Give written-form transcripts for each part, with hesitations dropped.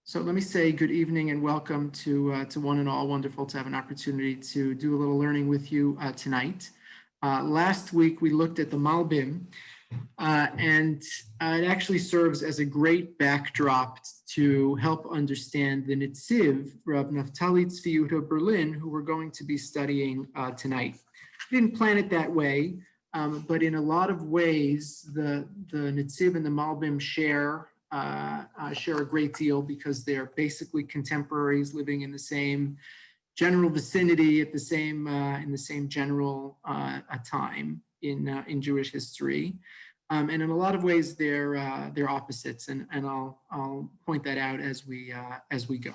So let me say good evening and welcome to one and all. Wonderful to have an opportunity to do a little learning with you tonight. Last week we looked at the Malbim, and it actually serves as a great backdrop to help understand the Nitziv, Rav Naftali Tzvi Yehuda Berlin, who we're going to be studying tonight. We didn't plan it that way, but in a lot of ways, the Nitziv and the Malbim share a great deal because they're basically contemporaries living in the same general vicinity at the same in the same general time in Jewish history, and in a lot of ways they're opposites, and I'll point that out as we go.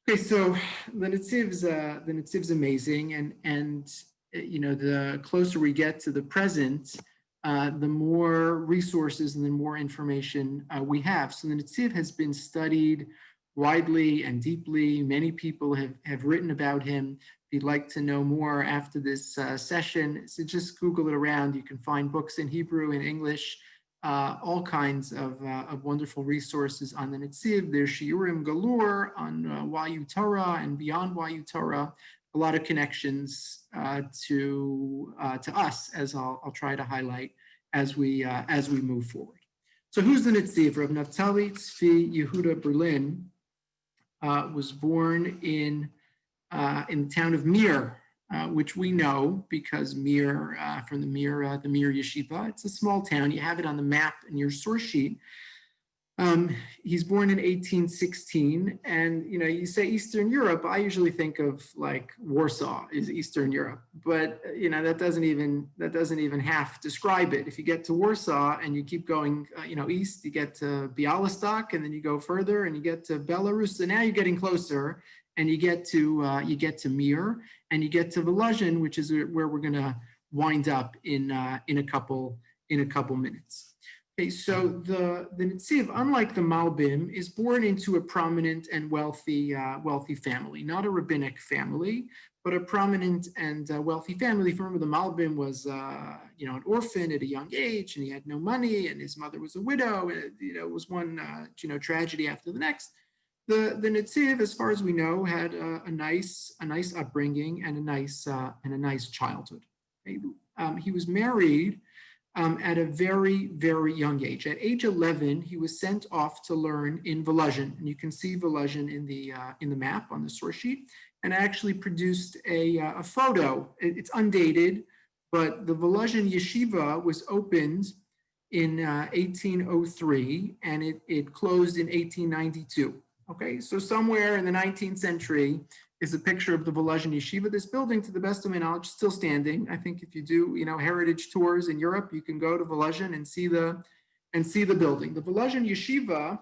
Okay, so the Nitziv's amazing, and you know, the closer we get to the present, the more resources and the more information we have. So the Nitziv has been studied widely and deeply. Many people have written about him. If you'd like to know more after this session, so just Google it around. You can find books in Hebrew and English, all kinds of wonderful resources on the Nitziv. There's Shiurim Galur on YU Torah and beyond YU Torah. A lot of connections to us, as I'll try to highlight as we move forward. So who's the Nitziv? Rav Naftali Tzvi Yehuda Berlin was born in the town of Mir, which we know because Mir, from the Mir Yeshiva. It's a small town. You have it on the map in your source sheet. He's born in 1816, and you know, you say Eastern Europe, I usually think of like Warsaw is Eastern Europe, but you know, that doesn't even half describe it. If you get to Warsaw and you keep going, east, you get to Bialystok, and then you go further and you get to Belarus. So now you're getting closer, and you get to Mir, and you get to Volozhin, which is where we're going to wind up in a couple minutes. Okay, so the Nitziv, unlike the Malbim, is born into a prominent and wealthy family, not a rabbinic family, but a prominent and wealthy family. Remember, the Malbim was, an orphan at a young age, and he had no money, and his mother was a widow. And, it was one, tragedy after the next. The Nitziv, as far as we know, had a nice upbringing and a nice childhood. Okay? He was married at a very, very young age. At age 11, he was sent off to learn in Volozhin, and you can see Volozhin in the map on the source sheet. And I actually produced a photo. It's undated, but the Volozhin Yeshiva was opened in 1803, and it closed in 1892. Okay, so somewhere in the 19th century is a picture of the Volozhin Yeshiva. This building, to the best of my knowledge, is still standing. I think if you do, heritage tours in Europe, you can go to Volozhin and see the building. The Volozhin Yeshiva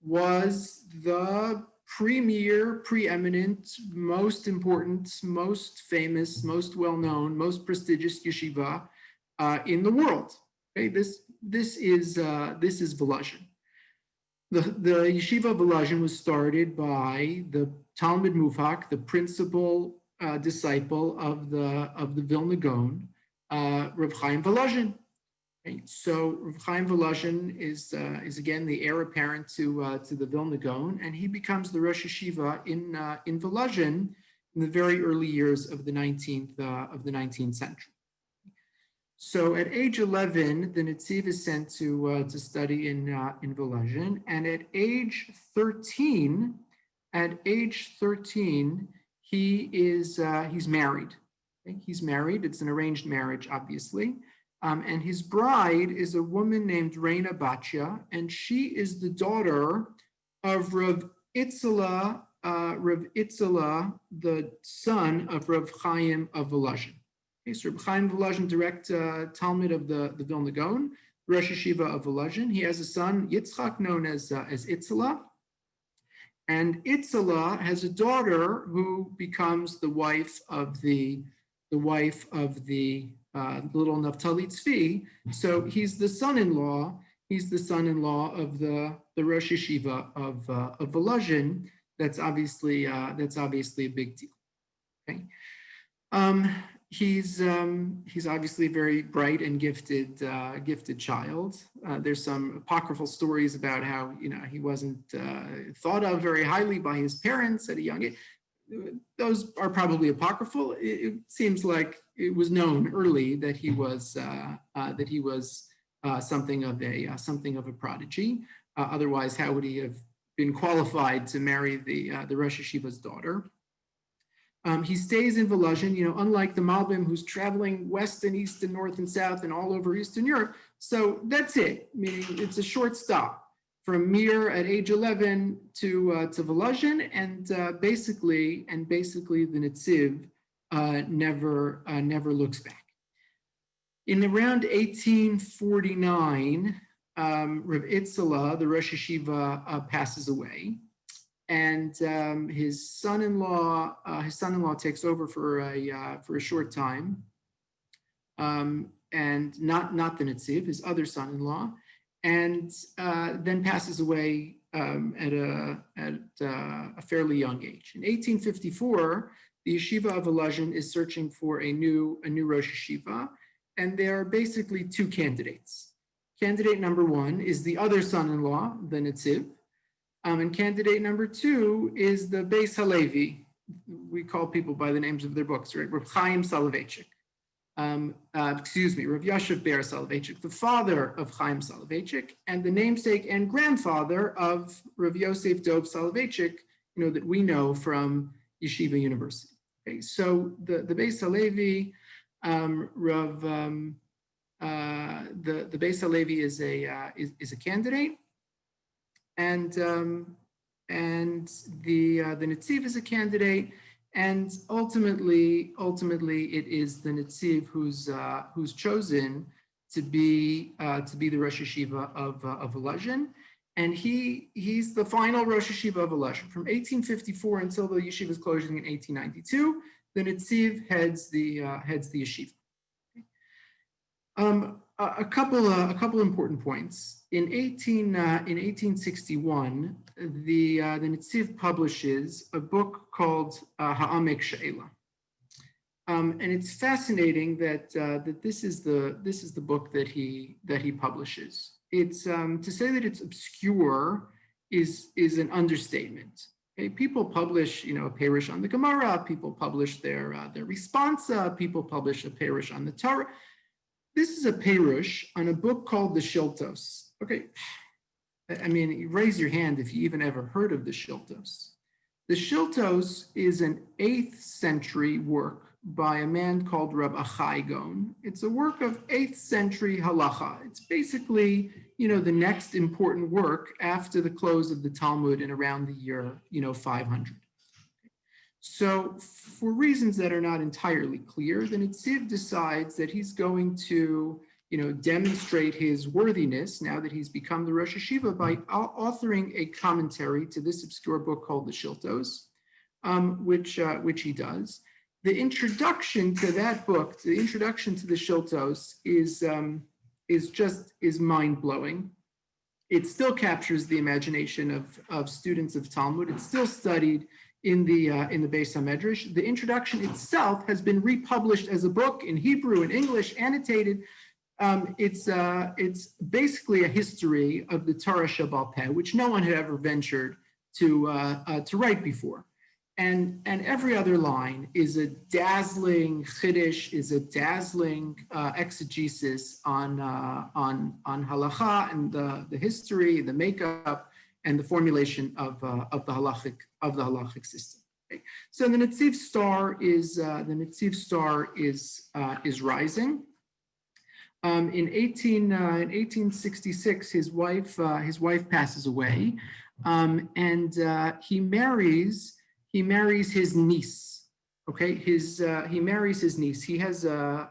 was the premier, preeminent, most important, most famous, most well-known, most prestigious yeshiva in the world. Okay, this is Volozhin. The yeshiva of Volozhin was started by the Talmud Muvhak, the principal disciple of the Vilna Gaon, Rav Chaim Volozhin. Okay, so Rav Chaim Volozhin is again the heir apparent to the Vilna Gaon, and he becomes the Rosh Yeshiva in Volozhin in the very early years of the 19th century. So at age 11, the Nitziv is sent to study in Volozhin, and at age 13, he's married. Okay? He's married. It's an arranged marriage, obviously, and his bride is a woman named Reina Batya, and she is the daughter of Rav Itzela, the son of Rav Chaim of Volozhin. Okay, so Rav Chaim Volozhin, direct Talmud of the Vilna Gaon, Rosh Yeshiva of Volozhin. He has a son, Yitzchak, known as Itzela. And Itzela has a daughter who becomes the wife of the little Naftali Tzvi. So he's the son-in-law. He's the son-in-law of the Rosh Yeshiva of Volozhin. That's obviously a big deal. Okay. he's obviously a very bright and gifted child. There's some apocryphal stories about how he wasn't thought of very highly by his parents at a young age. Those are probably apocryphal. It seems like it was known early that he was something of a prodigy. Otherwise, how would he have been qualified to marry the Rosh Yeshiva's daughter? He stays in Volozhin, unlike the Malbim, who's traveling west and east and north and south and all over Eastern Europe. So that's it, meaning it's a short stop from Mir at age 11 to Volozhin, and basically the Netziv never looks back. In around 1849, Rav Itzela, the Rosh Yeshiva, passes away. And his son-in-law takes over for a short time, and not the Netziv, his other son-in-law, and then passes away at a fairly young age. In 1854, the Yeshiva of Volozhin is searching for a new Rosh Yeshiva, and there are basically two candidates. Candidate number one is the other son-in-law, the Netziv. And candidate number two is the Beis Halevi. We call people by the names of their books, right? Rav Chaim Soloveitchik. Rav Yashav Ber Soloveitchik, the father of Chaim Soloveitchik, and the namesake and grandfather of Rav Yosef Dov Soloveitchik, that we know from Yeshiva University. Okay, so the Beis Halevi, the Beis Halevi is a candidate. And the Netziv is a candidate, and ultimately it is the Netziv who's chosen to be the Rosh Yeshiva of Volozhin, and he's the final Rosh Yeshiva of Volozhin from 1854 until the yeshiva's closing in 1892. The Netziv heads the yeshiva. A couple important points. In 1861, the Netziv publishes a book called Ha'amek She'ela, and it's fascinating that this is the book that he publishes. It's to say that it's obscure is an understatement. Okay, people publish a parish on the Gemara, people publish their responsa, people publish a parish on the Torah. This is a perush on a book called the Shiltos. Okay, I mean, raise your hand if you even ever heard of the Shiltos. The Shiltos is an 8th century work by a man called Rabbi Achai Gon. It's a work of 8th century halacha. It's basically, the next important work after the close of the Talmud in around the year, 500. So for reasons that are not entirely clear, the Netziv decides that he's going to, demonstrate his worthiness now that he's become the Rosh Yeshiva by authoring a commentary to this obscure book called the Shiltos, which he does. The introduction to that book, the introduction to the Shiltos, is mind-blowing. It still captures the imagination of students of Talmud. It's still studied in the Beis HaMedrash. The introduction itself has been republished as a book in Hebrew and English, annotated. It's basically a history of the Torah Sheba'al Peh, which no one had ever ventured to write before. And every other line is a dazzling chiddush, is a dazzling exegesis on halacha and the history, the makeup, and the formulation of the halachic system. Okay. So the Netziv star is rising. In 1866, his wife passes away, and he marries his niece. Okay, he marries his niece. He has a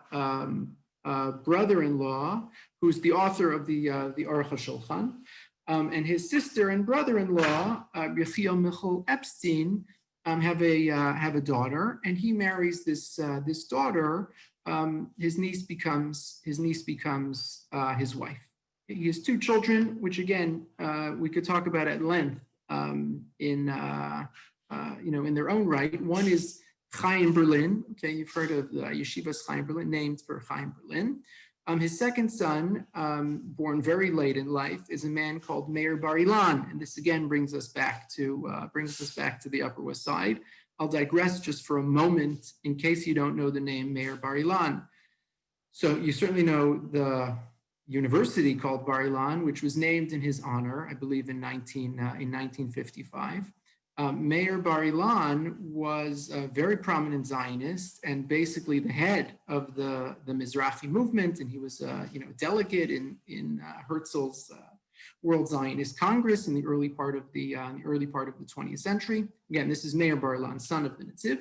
brother-in-law who's the author of the Aruch HaShulchan. And his sister and brother-in-law, Yechiel Michal Epstein, have a daughter, and he marries this daughter. His niece becomes his wife. He has two children, which again we could talk about at length in their own right. One is Chaim Berlin. Okay, you've heard of the Yeshivas Chaim Berlin, named for Chaim Berlin. His second son, born very late in life, is a man called Meir Bar Ilan, and this again brings us back to the Upper West Side. I'll digress just for a moment in case you don't know the name Meir Bar Ilan. So you certainly know the university called Bar Ilan, which was named in his honor, I believe, in 1955. Meir Bar Ilan was a very prominent Zionist and basically the head of the Mizrahi movement, and he was a delegate in Herzl's World Zionist Congress in the early part of the 20th century. Again, this is Meir Bar Ilan, son of the Netziv.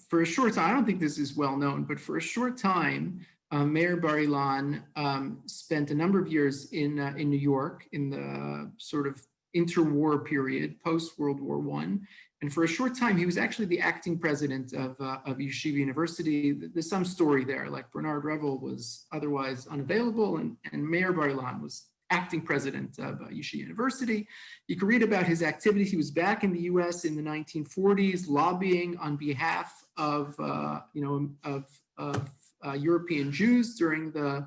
For a short time, I don't think this is well known, but for a short time, Meir Bar Ilan spent a number of years in New York in the sort of interwar period, post-World War I. And for a short time, he was actually the acting president of Yeshiva University. There's some story there, like Bernard Revel was otherwise unavailable, and Meir Bar Ilan was acting president of Yeshiva University. You can read about his activities. He was back in the U.S. in the 1940s, lobbying on behalf of European Jews during the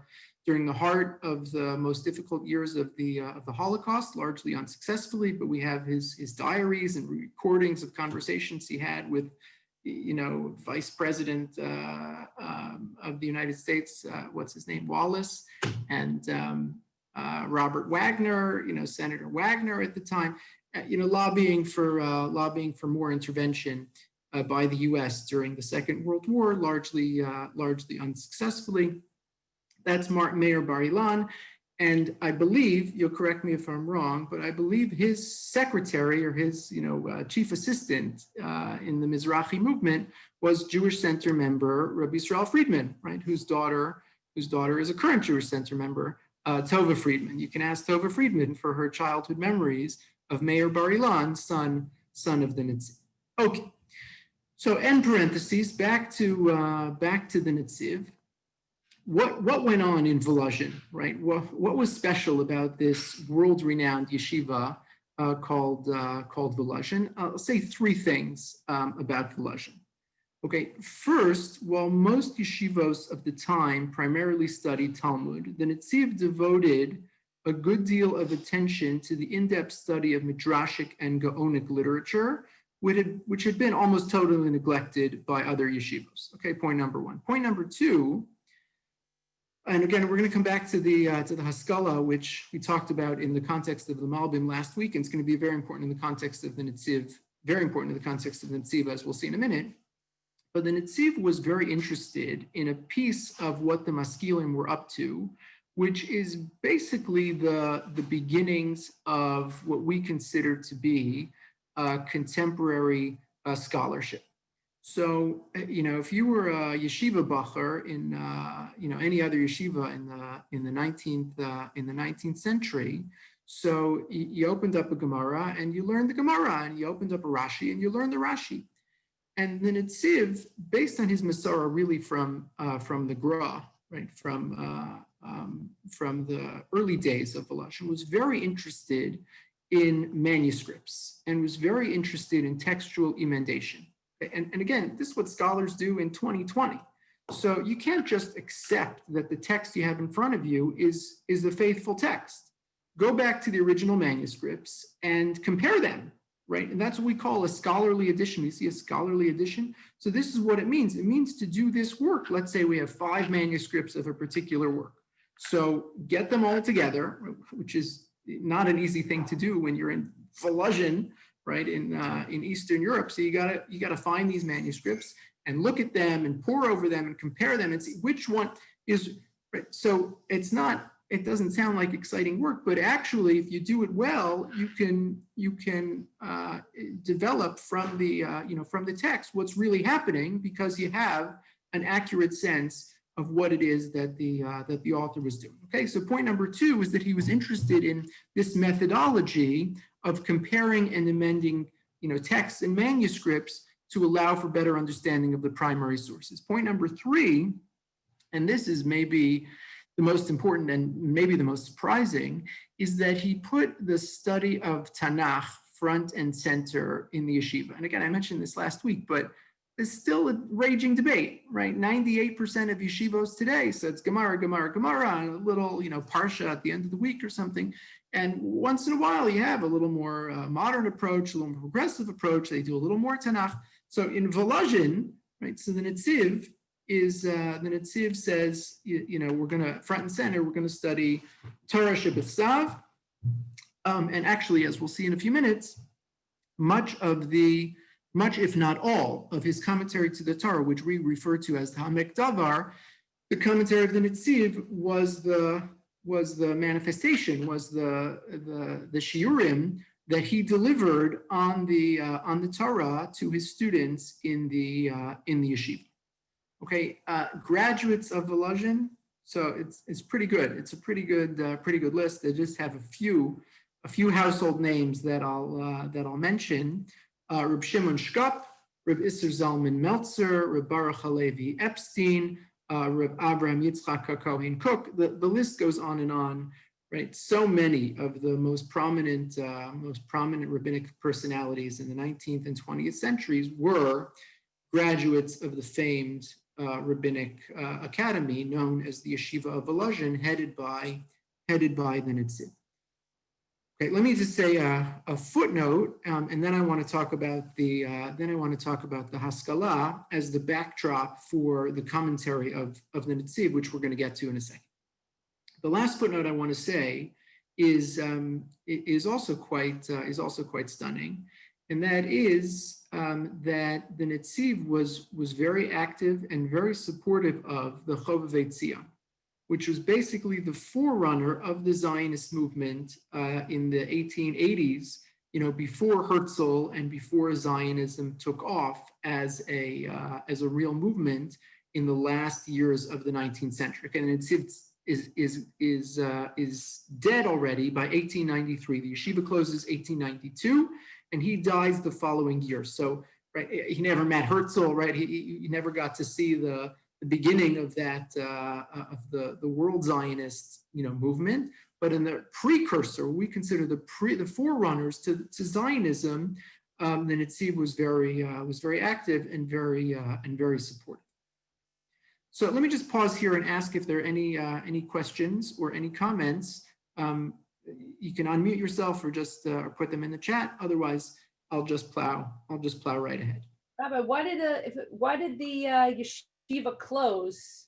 heart of the most difficult years of the Holocaust, largely unsuccessfully. But we have his diaries and recordings of conversations he had with, Vice President of the United States, what's his name, Wallace, and Robert Wagner, Senator Wagner at the time, lobbying for more intervention by the U.S. during the Second World War, largely unsuccessfully. That's Meir Bar Ilan, and I believe, you'll correct me if I'm wrong, but I believe his secretary or his chief assistant in the Mizrahi movement was Jewish Center member Rabbi Israel Friedman, right? Whose daughter is a current Jewish Center member, Tova Friedman. You can ask Tova Friedman for her childhood memories of Meir Bar Ilan, son of the Netziv. Okay, so end parentheses, back to the Netziv. What went on in Volozhin, right? What was special about this world-renowned yeshiva called Volozhin? I'll say three things about Volozhin. Okay, first, while most yeshivos of the time primarily studied Talmud, the Netziv devoted a good deal of attention to the in-depth study of Midrashic and Gaonic literature, which had been almost totally neglected by other yeshivos. Okay, point number one. Point number two, and again, we're going to come back to the Haskalah, which we talked about in the context of the Malbim last week, and it's going to be very important in the context of the Netziv, as we'll see in a minute. But the Netziv was very interested in a piece of what the Maskilim were up to, which is basically the beginnings of what we consider to be contemporary scholarship. So, if you were a yeshiva bacher in, any other yeshiva in the 19th century, so you opened up a Gemara and you learned the Gemara, and you opened up a Rashi and you learned the Rashi. And the Netziv, based on his Masorah, really from the Gra, right, from the early days of Volozhin, was very interested in manuscripts and was very interested in textual emendation. And again, this is what scholars do in 2020. So you can't just accept that the text you have in front of you is the faithful text. Go back to the original manuscripts and compare them, right? And that's what we call a scholarly edition. You see a scholarly edition? So this is what it means. It means to do this work. Let's say we have 5 manuscripts of a particular work. So get them all together, which is not an easy thing to do when you're in Volozhin, right, in Eastern Europe. So you gotta find these manuscripts and look at them and pore over them and compare them and see which one is right. So it doesn't sound like exciting work, but actually, if you do it well, you can develop from the text what's really happening, because you have an accurate sense of what it is that the author was doing. Okay, so point number 2 is that he was interested in this methodology of comparing and amending, texts and manuscripts to allow for better understanding of the primary sources. Point number 3, and this is maybe the most important and maybe the most surprising, is that he put the study of Tanakh front and center in the yeshiva. And again, I mentioned this last week, but there's still a raging debate, right? 98% of yeshivos today, so it's Gemara, and a little, Parsha at the end of the week or something. And once in a while, you have a little more modern approach, a little more progressive approach. They do a little more Tanakh. So in Volozhin, right? So the Netziv says, we're going to front and center. We're going to study Torah Shebitzav, and actually, as we'll see in a few minutes, much if not all of his commentary to the Torah, which we refer to as the Hamek Davar, the commentary of the Netziv was the manifestation, was the shiurim that he delivered on the Torah to his students in the yeshiva. Okay, graduates of Volozhin, so it's pretty good. It's a pretty good list. They just have a few household names that I'll mention. Reb Shimon Shkop, Reb Isser Zalman Meltzer, Reb Baruch Halevi Epstein, Reb Abraham Yitzchak Kohen Cook. The list goes on and on, right? So many of the most prominent rabbinic personalities in the 19th and 20th centuries were graduates of the famed rabbinic academy known as the Yeshiva of Volozhin, headed by the Netziv. Okay, let me just say a footnote, and then I want to talk about the Haskalah as the backdrop for the commentary of the Netziv, which we're going to get to in a second. The last footnote I want to say is also quite stunning, and that is that the Netziv was very active and very supportive of the Chovevei Tzion, which was basically the forerunner of the Zionist movement in the 1880s, before Herzl and before Zionism took off as a real movement in the last years of the 19th century. And it's dead already by 1893. The yeshiva closes 1892, and he dies the following year. So, right, he never met Herzl, right? He never got to see the beginning of that of the world Zionist movement, but in the precursor, we consider the forerunners to Zionism. The Netziv was very active and very supportive. So let me just pause here and ask if there are any questions or any comments. You can unmute yourself or just or put them in the chat. Otherwise, I'll just plow right ahead. Rabbi, why did the yeshiva close?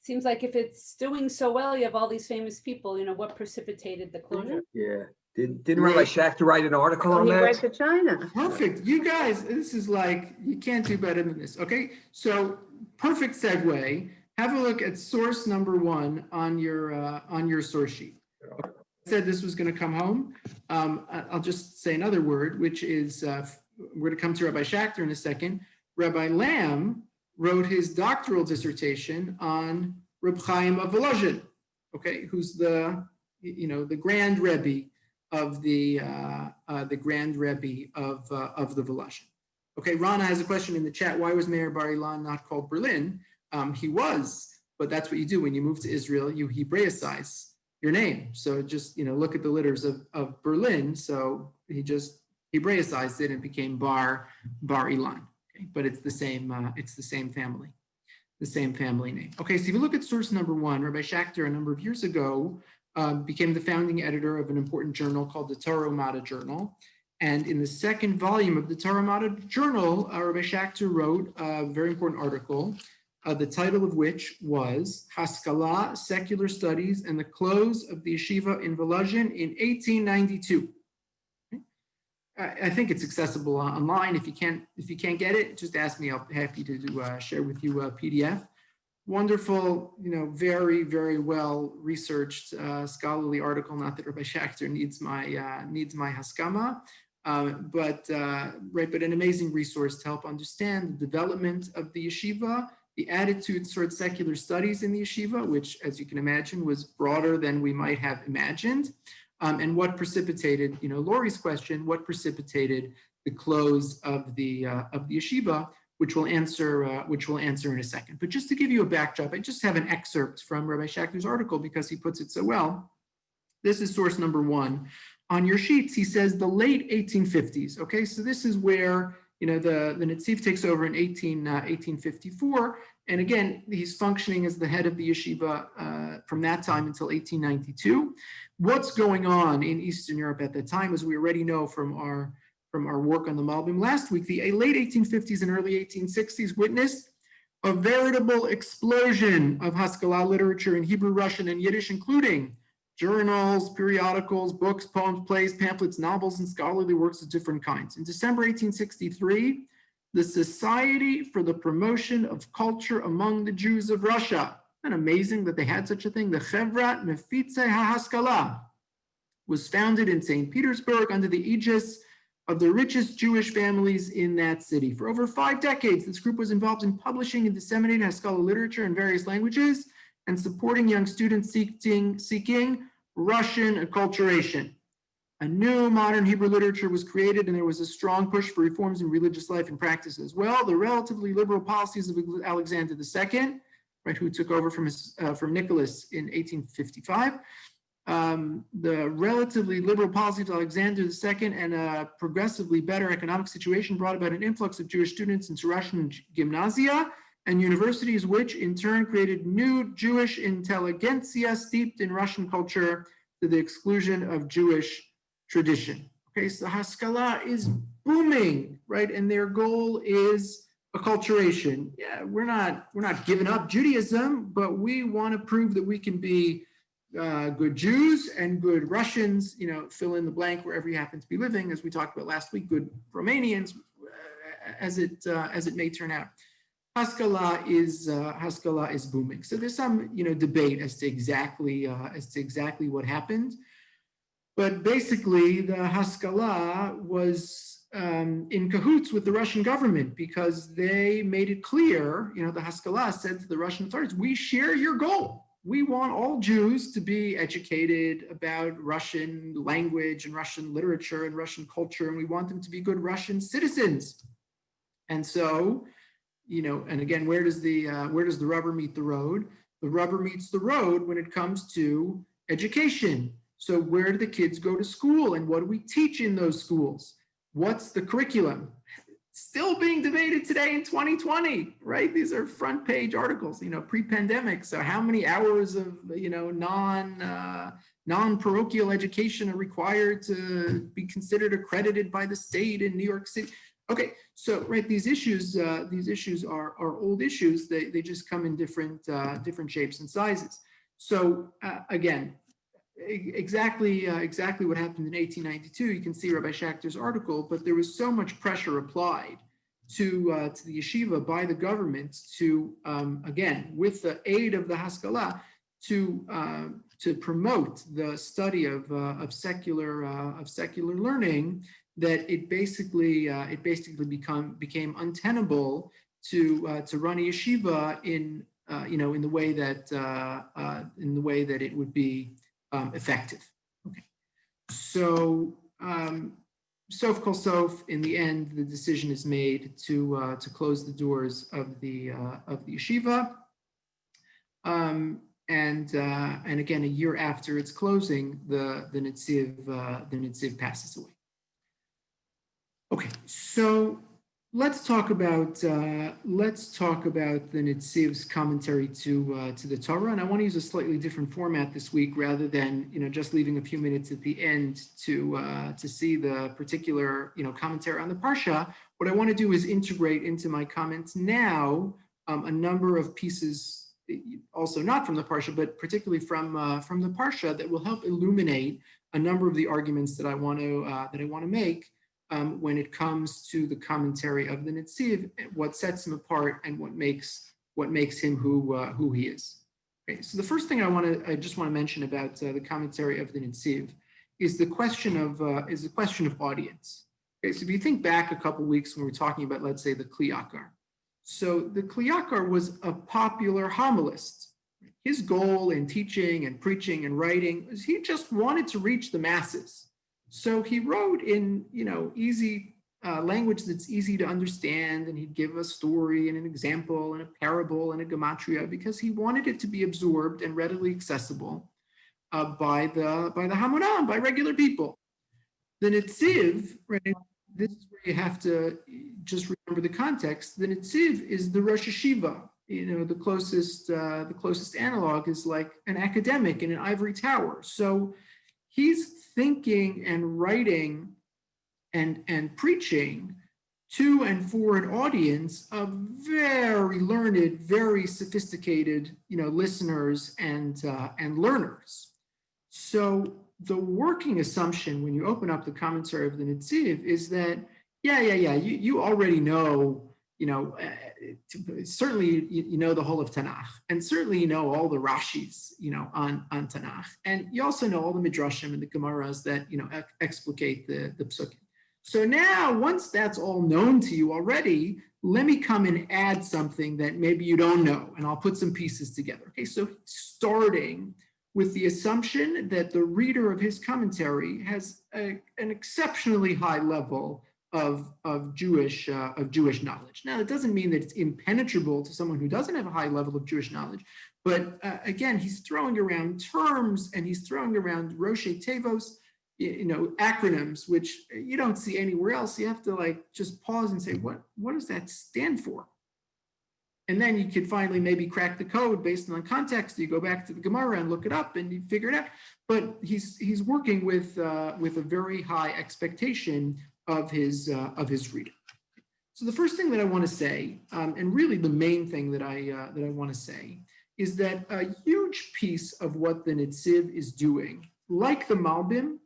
Seems like if it's doing so well, you have all these famous people. What precipitated the closure? Yeah, didn't Rabbi Schachter write an article on He that? went to China. Perfect, you guys. This is like, you can't do better than this. Okay, so perfect segue. Have a look at source number 1 on your source sheet. I said this was going to come home. I'll just say another word, which is we're going to come to Rabbi Schachter in a second. Rabbi Lamb wrote his doctoral dissertation on Reb Chaim of Volozhin, okay, who's the grand Rebbe of the Volozhin. Okay, Rana has a question in the chat. Why was Meir Bar Ilan not called Berlin? He was, but that's what you do when you move to Israel. You Hebraicize your name. So just look at the letters of Berlin. So he just Hebraicized it and became Bar Ilan. Okay, but it's the same family name. Okay, so if you look at source number 1, Rabbi Schachter a number of years ago became the founding editor of an important journal called the Torah U'Madda Journal. And in the second volume of the Torah U'Madda Journal, Rabbi Schachter wrote a very important article, the title of which was Haskalah, Secular Studies and the Close of the Yeshiva in Volozhin in 1892. I think it's accessible online. If you can't get it, just ask me. I'll be happy to share with you a PDF. Wonderful, very, very well researched scholarly article. Not that Rabbi Schachter needs my haskama, but an amazing resource to help understand the development of the yeshiva, the attitudes towards secular studies in the yeshiva, which, as you can imagine, was broader than we might have imagined. And what precipitated, Lori's question, what precipitated the close of the yeshiva, which we'll answer in a second. But just to give you a backdrop, I just have an excerpt from Rabbi Schachter's article because he puts it so well. This is source number 1 On your sheets, he says the late 1850s. Okay, so this is where the Netziv takes over in 1854, and again he's functioning as the head of the yeshiva from that time until 1892. What's going on in Eastern Europe at that time, as we already know from our work on the Malbim last week, the late 1850s and early 1860s witnessed a veritable explosion of Haskalah literature in Hebrew, Russian, and Yiddish, including journals, periodicals, books, poems, plays, pamphlets, novels, and scholarly works of different kinds. In December 1863, the Society for the Promotion of Culture Among the Jews of Russia, isn't it amazing that they had such a thing? The Chevrat Mefitze HaHaskalah was founded in St. Petersburg under the aegis of the richest Jewish families in that city. For over 5 decades, this group was involved in publishing and disseminating Haskalah literature in various languages and supporting young students seeking Russian acculturation. A new modern Hebrew literature was created, and there was a strong push for reforms in religious life and practice as well. The relatively liberal policies of Alexander II, right, who took over from Nicholas in 1855, the relatively liberal policies of Alexander II and a progressively better economic situation brought about an influx of Jewish students into Russian gymnasia and universities, which in turn created new Jewish intelligentsia steeped in Russian culture to the exclusion of Jewish tradition. Okay, so Haskalah is booming, right? And their goal is acculturation. Yeah, we're not giving up Judaism, but we want to prove that we can be good Jews and good Russians, fill in the blank wherever you happen to be living, as we talked about last week, good Romanians, as it may turn out. Haskalah is booming. So there's some debate as to exactly what happened, but basically the Haskalah was in cahoots with the Russian government, because they made it clear. The Haskalah said to the Russian authorities, "We share your goal. We want all Jews to be educated about Russian language and Russian literature and Russian culture, and we want them to be good Russian citizens." And so, and again, where does the rubber meet the road? The rubber meets the road when it comes to education. So where do the kids go to school, and what do we teach in those schools? What's the curriculum? Still being debated today in 2020, right? These are front page articles, pre-pandemic. So how many hours of, non-parochial education are required to be considered accredited by the state in New York City? Okay, so right, these issues are old issues. They just come in different shapes and sizes. So again, exactly what happened in 1892. You can see Rabbi Schachter's article, but there was so much pressure applied to the yeshiva by the government to again, with the aid of the Haskalah, to promote the study of secular learning, that it basically became untenable to run a yeshiva in the way that it would be effective. Okay, so sof kol sof, in the end, the decision is made to close the doors of the yeshiva, and again, a year after its closing, the Netziv passes away. Okay, so let's talk about the Netziv's commentary to the Torah, and I want to use a slightly different format this week, rather than just leaving a few minutes at the end to see the particular commentary on the parsha. What I want to do is integrate into my comments now a number of pieces, also not from the parsha, but particularly from the parsha, that will help illuminate a number of the arguments that I want to make. When it comes to the commentary of the Netziv, what sets him apart and what makes him who he is. Okay, so the first thing I just want to mention about the commentary of the Netziv is the question of audience. Okay, so if you think back a couple weeks when we were talking about, let's say, the Kli Yakar. So the Kli Yakar was a popular homilist. His goal in teaching and preaching and writing was he just wanted to reach the masses. So he wrote in, easy language that's easy to understand, and he'd give a story and an example and a parable and a gematria, because he wanted it to be absorbed and readily accessible by the Hamunah, by regular people. The Netziv, right? This is where you have to just remember the context. The Netziv is the Rosh Hashiva. The closest analog is like an academic in an ivory tower. So he's thinking and writing and preaching to and for an audience of very learned, very sophisticated, listeners and learners. So the working assumption when you open up the commentary of the Netziv is that, you already know, certainly you know the whole of Tanakh, and certainly you know all the Rashis, on Tanakh, and you also know all the Midrashim and the Gemaras that, explicate the Psukim. So now, once that's all known to you already, let me come and add something that maybe you don't know, and I'll put some pieces together. Okay, so starting with the assumption that the reader of his commentary has an exceptionally high level of Jewish knowledge. Now, it doesn't mean that it's impenetrable to someone who doesn't have a high level of Jewish knowledge, but again, he's throwing around terms and he's throwing around Roshei Tevos, acronyms, which you don't see anywhere else. You have to just pause and say, what does that stand for? And then you could finally maybe crack the code based on context. You go back to the Gemara and look it up and you figure it out. But he's working with a very high expectation of his reader. So the first thing that I want to say, and really the main thing that I want to say, is that a huge piece of what the Netziv is doing, like the Malbim,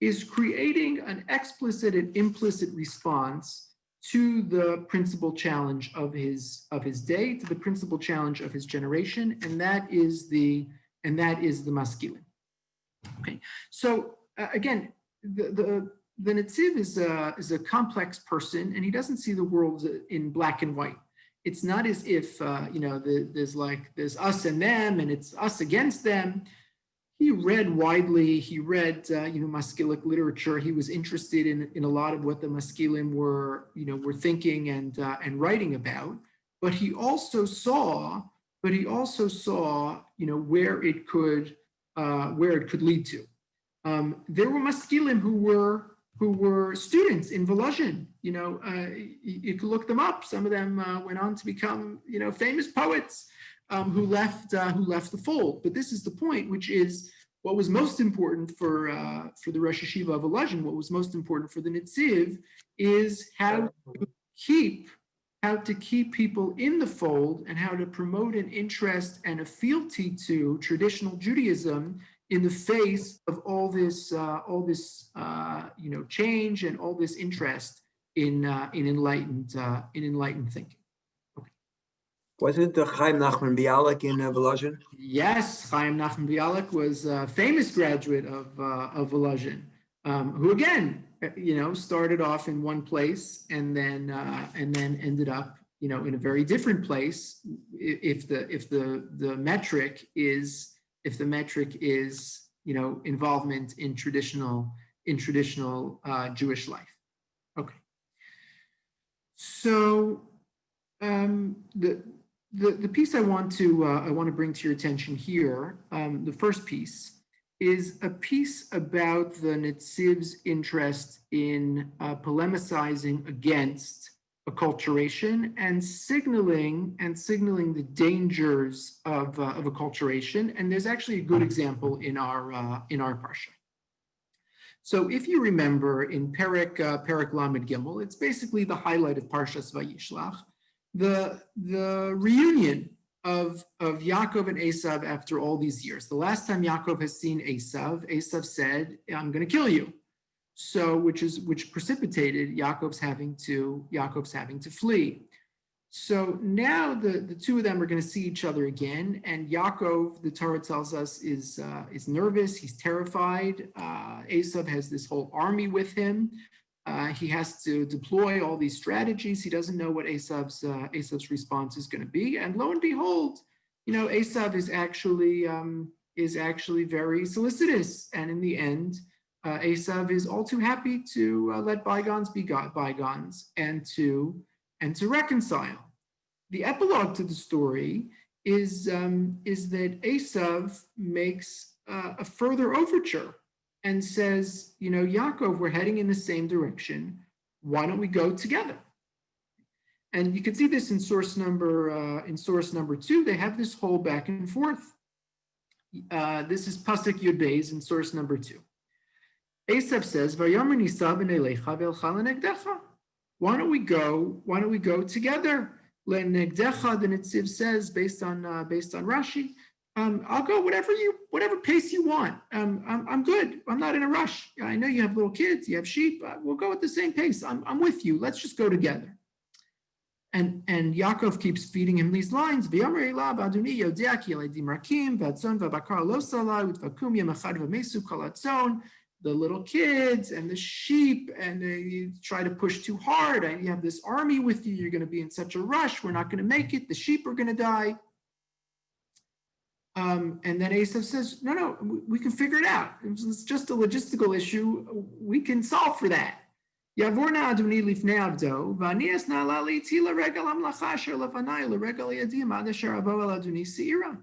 is creating an explicit and implicit response to the principal challenge of his day, to the principal challenge of his generation, and that is the Maskilim. Okay, so again, the Netziv is a complex person, and he doesn't see the world in black and white. It's not as if there's us and them, and it's us against them. He read widely. He read, Maskilic literature. He was interested in a lot of what the Maskilim were thinking and writing about. But he also saw, where it could lead to. There were Maskilim who were students in Volozhin. You could look them up. Some of them went on to become, famous poets. Who left the fold. But this is the point, which is what was most important for the Rosh Hashiva of Volozhin, what was most important for the Netziv, is how to keep people in the fold and how to promote an interest and a fealty to traditional Judaism in the face of all this change and all this interest in enlightened thinking. Wasn't the Chaim Nachman Bialik in Volozhin? Yes, Chaim Nachman Bialik was a famous graduate of Volozhin, who again, started off in one place and then ended up, in a very different place. If the metric is involvement in traditional Jewish life. Okay, so The piece I want to bring to your attention here, the first piece, is a piece about the Netziv's interest in polemicizing against acculturation and signaling the dangers of acculturation. And there's actually a good example in our parsha. So if you remember in Perek Lamed Gimel, it's basically the highlight of Parshas Vayishlach. The reunion of Yaakov and Esav after all these years. The last time Yaakov has seen Esav said, "I'm going to kill you." So, which precipitated Yaakov's having to flee. So now the two of them are going to see each other again, and Yaakov, the Torah tells us, is nervous. He's terrified. Esav has this whole army with him. He has to deploy all these strategies. He doesn't know what Esav's response is going to be. And lo and behold, Esav is actually very solicitous. And in the end, Esav is all too happy to let bygones be bygones and to reconcile. The epilogue to the story is that Esav makes a further overture. and says, Yaakov, we're heading in the same direction. Why don't we go together? And you can see this in source number 2. They have this whole back and forth. This is Pasuk Yud Beis in source number 2. Esav says, "Vayomer Nisa b'nei lecha ve'elcha lenegdecha." Why don't we go together? Lenegdecha, the Netziv says, based on Rashi, I'll go whatever pace you want. I'm good. I'm not in a rush. I know you have little kids, you have sheep. We'll go at the same pace. I'm with you. Let's just go together. And Yaakov keeps feeding him these lines. The little kids and the sheep, and you try to push too hard. And you have this army with you. You're going to be in such a rush. We're not going to make it. The sheep are going to die. And then Esav says, no, we can figure it out. It's just a logistical issue. We can solve for that. Yavorna Adoni lifnei avdo, v'anias na'ala leiti l'regal hamlacha asher lefanai l'regal yadim ad asher avo el Adoni seira.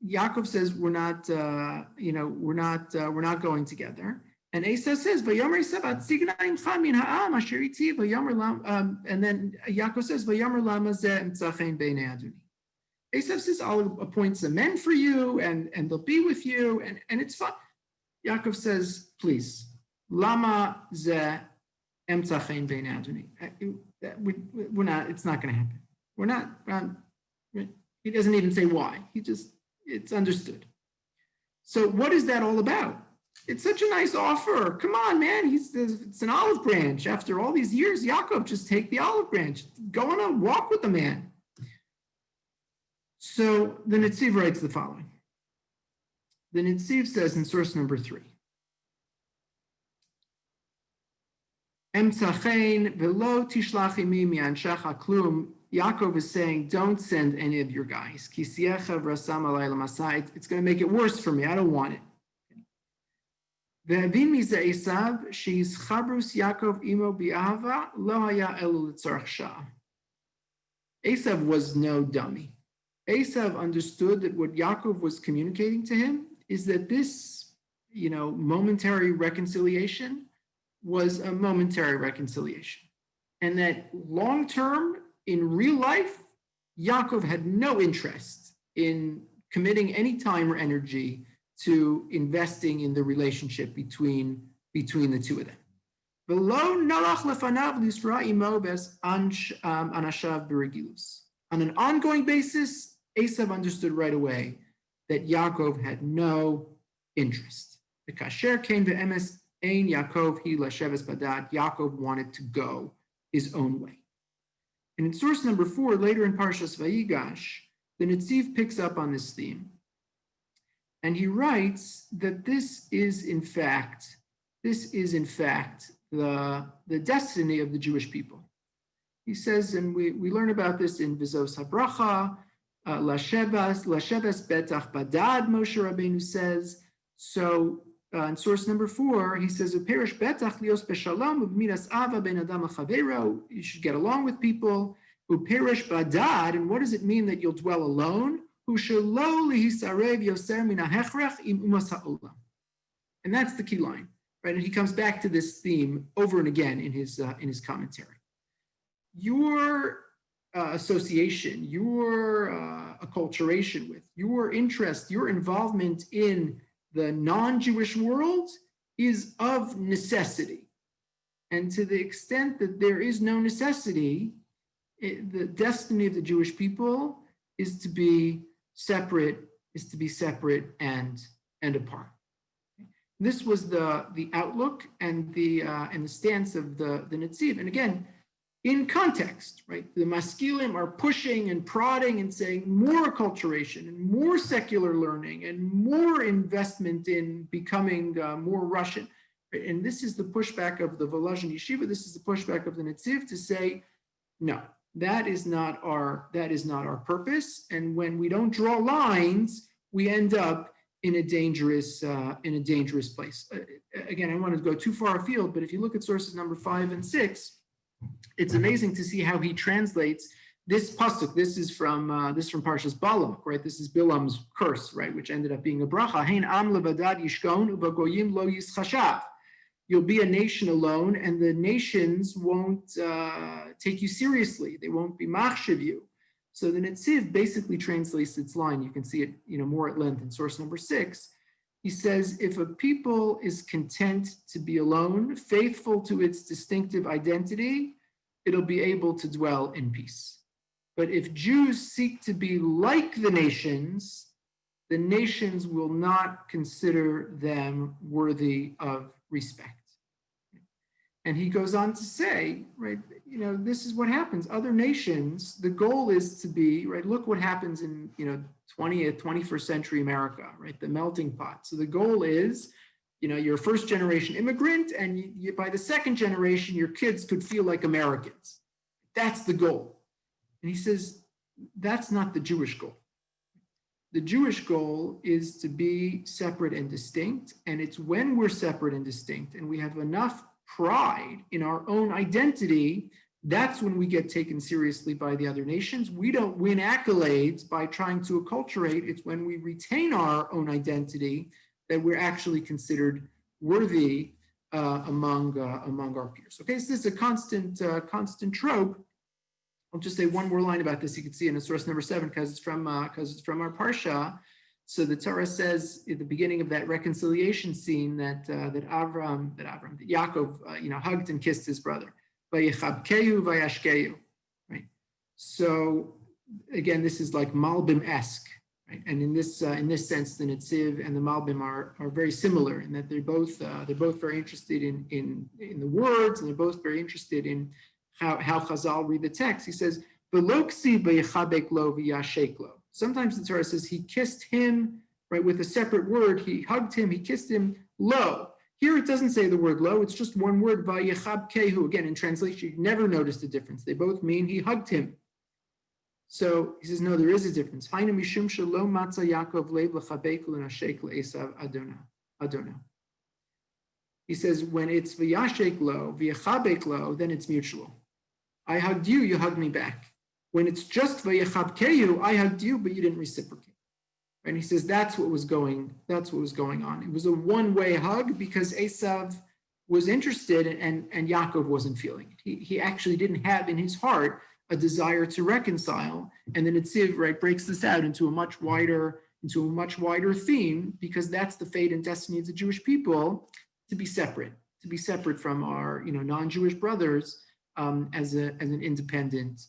Yaakov says we're not going together, and Esav says v'yomer Esav atzigna imcha min ha'am asher iti v'yomer lam, and then Yaakov says v'yomer lama zeh emtzachein beinei Adoni. Esav says I'll appoint some men for you, and they'll be with you, and it's fun. Yaakov says, please, lama zeh emtzachein beinei Adoni. We're not. It's not going to happen. We're not. He doesn't even say why. It's understood. So what is that all about? It's such a nice offer. Come on, man. It's an olive branch. After all these years, Yaakov, just take the olive branch. Go on a walk with the man. So the Netziv writes the following. The Netziv says in source number 3, Emtzachein velo tishlach imi mi'anshecha klum. Yaakov is saying, don't send any of your guys. It's going to make it worse for me. I don't want it. Esav was no dummy. Esav understood that what Yaakov was communicating to him is that this, momentary reconciliation was a momentary reconciliation. And that long-term, in real life, Yaakov had no interest in committing any time or energy to investing in the relationship between the two of them. On an ongoing basis, Esav understood right away that Yaakov had no interest. The kasher came to emes ein Yaakov hi lasheves badad. Yaakov wanted to go his own way. And in source number 4, later in Parshas Vayigash, the Netziv picks up on this theme. And he writes that this is in fact the destiny of the Jewish people. He says, and we learn about this in Vizos HaBracha, Lasheves Betach Badad, Moshe Rabbeinu says. So in source number 4, he says, "Uperish betach lios beshalom u'midas ava ben adam achavero." You should get along with people. Uperish badad, and what does it mean that you'll dwell alone? U'shelo lihisarev yoser min ha'hechrech im umas ha'olam. And that's the key line, right? And he comes back to this theme over and again in his commentary. Your association, your acculturation with, your interest, your involvement in the non-Jewish world is of necessity. And to the extent that there is no necessity, the destiny of the Jewish people is to be separate and apart. This was the outlook and the stance of the Netziv. And again, in context, right? The Maskilim are pushing and prodding and saying more acculturation and more secular learning and more investment in becoming more Russian. Right? And this is the pushback of the Volozhin Yeshiva. This is the pushback of the Netziv to say, no, that is not our purpose. And when we don't draw lines, we end up in a dangerous place. Again, I don't want to go too far afield, but if you look at sources number 5 and 6, it's amazing to see how he translates This pasuk, this is from Parshas Balaam, right? This is Bilam's curse, right, which ended up being a bracha. Hein am levadad yishkon ubagoyim lo yischashav. You'll be a nation alone, and the nations won't take you seriously. They won't be machshav you. So the Netziv basically translates its line. You can see it, more at length in source number 6. He says, if a people is content to be alone, faithful to its distinctive identity, it'll be able to dwell in peace. But if Jews seek to be like the nations will not consider them worthy of respect. And he goes on to say, right, this is what happens. Other nations, the goal is to be, right, look what happens in, 20th, 21st century America, right, the melting pot. So the goal is, you're a first generation immigrant, and you, by the second generation, your kids could feel like Americans. That's the goal. And he says, that's not the Jewish goal. The Jewish goal is to be separate and distinct. And it's when we're separate and distinct and we have enough pride in our own identity, that's when we get taken seriously by the other nations. We don't win accolades by trying to acculturate. It's when we retain our own identity that we're actually considered worthy among our peers. Okay, so this is a constant trope. I'll just say one more line about this. You can see in source number 7 because it's from our parsha. So the Torah says at the beginning of that reconciliation scene that Yaakov hugged and kissed his brother. Vayichabkehu vayashkehu. Right. So again, this is like Malbim-esque, right? And in this sense, the Netziv and the Malbim are very similar in that they're both very interested in the words, and they're both very interested in how Chazal read the text. He says, "V'loksi v'yichabek lo v'yashek lo." Sometimes the Torah says he kissed him, right, with a separate word. He hugged him, he kissed him, lo. Here it doesn't say the word lo, it's just one word, vayichabkehu. Again, in translation, you never notice the difference. They both mean he hugged him. So he says, no, there is a difference. Hainu mishum shelo matza Yaakov lev l'chabeku l'nashek l'Esav adona. He says, when it's v'yashek lo, v'yachabek lo, then it's mutual. I hugged you, you hugged me back. When it's just v'yachabkehu, I hugged you, but you didn't reciprocate. And he says that's what was going on. It was a one-way hug because Esav was interested and Yaakov wasn't feeling it. He actually didn't have in his heart a desire to reconcile. And then Netziv, right, breaks this out into a much wider theme, because that's the fate and destiny of the Jewish people, to be separate from our non-Jewish brothers as an independent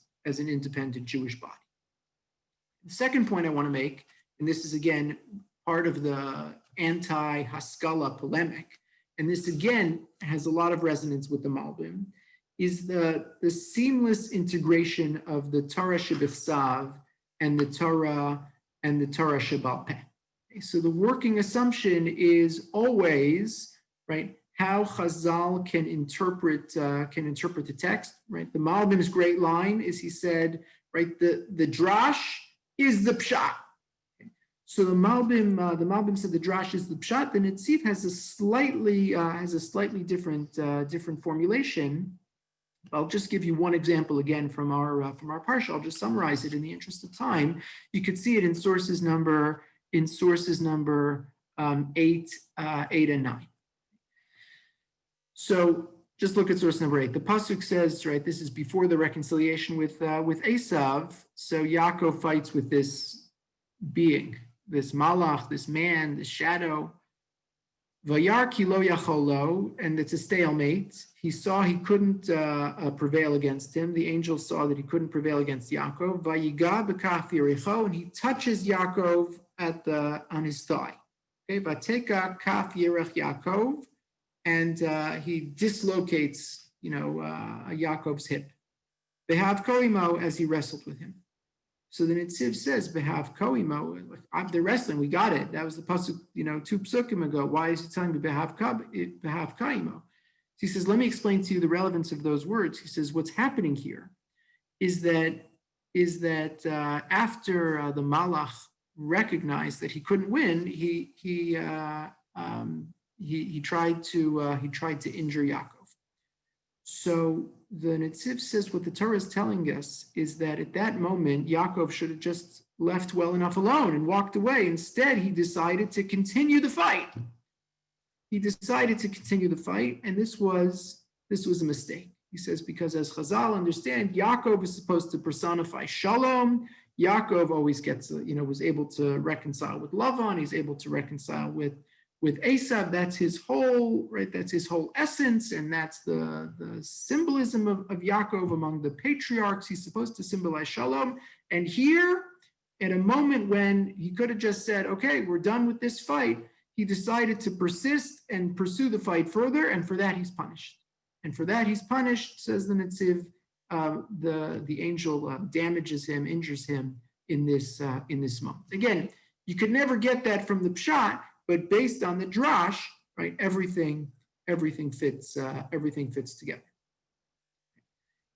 Jewish body. The second point I want to make, and this is again part of the anti-Haskalah polemic, and this again has a lot of resonance with the Malbim, is the seamless integration of the Torah Shebichsav and the Torah Shebal Peh. So the working assumption is always, right, how Chazal can interpret the text, right? The Malbim's great line is, he said, right, the drash is the pshat. Okay. So the Malbim said the drash is the pshat. The Netziv has a slightly different formulation. I'll just give you one example again from our parsha. I'll just summarize it in the interest of time. You could see it in sources number 8 and 9. So just look at source number 8. The pasuk says, right, this is before the reconciliation with Esav. So Yaakov fights with this being, this malach, this man, this shadow. Vayar ki lo yacholo, and it's a stalemate. He saw he couldn't prevail against him. The angel saw that he couldn't prevail against Yaakov. Vayiga b'kaf yericho, and he touches Yaakov on his thigh. Okay, vateka kaf yerech Yaakov, and he dislocates, Yaakov's hip. Behav koimo, as he wrestled with him. So the Netziv says, Behav koimo, they're wrestling, we got it. That was the pasuk, 2 psukim ago. Why is he telling me Behav koimo? He says, let me explain to you the relevance of those words. He says, what's happening here is that after the Malach recognized that he couldn't win, he tried to injure Yaakov. So Netziv says what the Torah is telling us is that at that moment, Yaakov should have just left well enough alone and walked away. Instead, he decided to continue the fight. And this was a mistake. He says, because as Chazal understand, Yaakov is supposed to personify Shalom. Yaakov always was able to reconcile with Levine. He's able to reconcile with Esav. That's his whole, right? That's his whole essence. And that's the symbolism of Yaakov among the patriarchs. He's supposed to symbolize Shalom. And here, at a moment when he could have just said, okay, we're done with this fight, he decided to persist and pursue the fight further. And for that, he's punished. Says the Netziv. The angel damages him, injures him in this moment. Again, you could never get that from the pshat, but based on the drash, right? Everything fits together.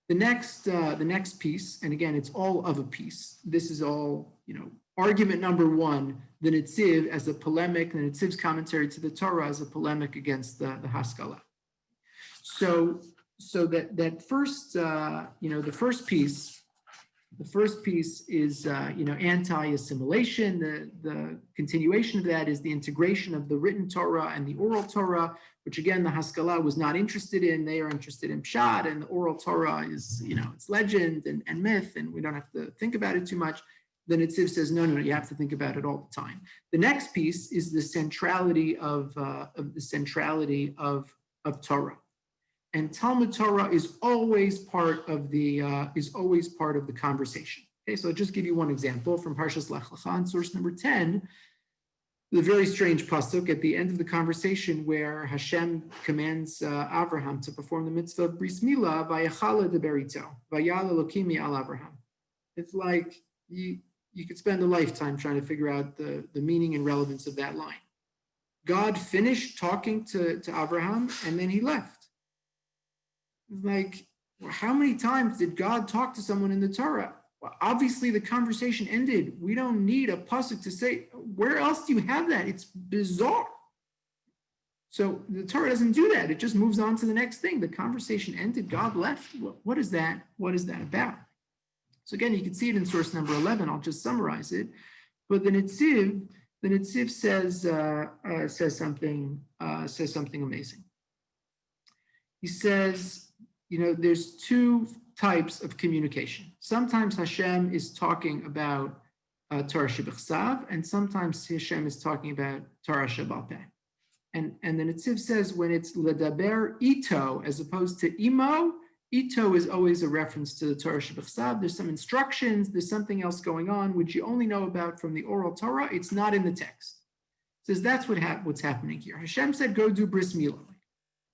The next piece, and again, it's all of a piece. This is all, argument number one, the Netziv as a polemic, the Netziv's commentary to the Torah as a polemic against the Haskalah. So that first, the first piece is, anti-assimilation. The continuation of that is the integration of the written Torah and the oral Torah, which again, the Haskalah was not interested in. They are interested in Pshat, and the oral Torah is, it's legend and myth, and we don't have to think about it too much. The Netziv says, no, you have to think about it all the time. The next piece is the centrality of Torah. And Talmud Torah is always part of the conversation. Okay, so I'll just give you one example from Parshas Lech Lecha, source number 10, the very strange pasuk at the end of the conversation where Hashem commands Avraham to perform the mitzvah of bris milah, vayachala deberito, vayal Elokimi al Avraham. It's like you could spend a lifetime trying to figure out the meaning and relevance of that line. God finished talking to Avraham and then he left. Like, how many times did God talk to someone in the Torah? Well, obviously, the conversation ended. We don't need a pasuk to say, where else do you have that? It's bizarre. So the Torah doesn't do that. It just moves on to the next thing. The conversation ended. God left. What is that? What is that about? So again, you can see it in source number 11. I'll just summarize it. But the Netziv says something amazing. He says, there's two types of communication. Sometimes Hashem is talking about Torah Shebechsav, and sometimes Hashem is talking about Torah Shebal Peh. And the Netziv says when it's ledaber ito as opposed to imo, ito is always a reference to the Torah Shebechsav. There's some instructions, there's something else going on which you only know about from the oral Torah. It's not in the text. It says that's what's happening here. Hashem said, go do bris milah.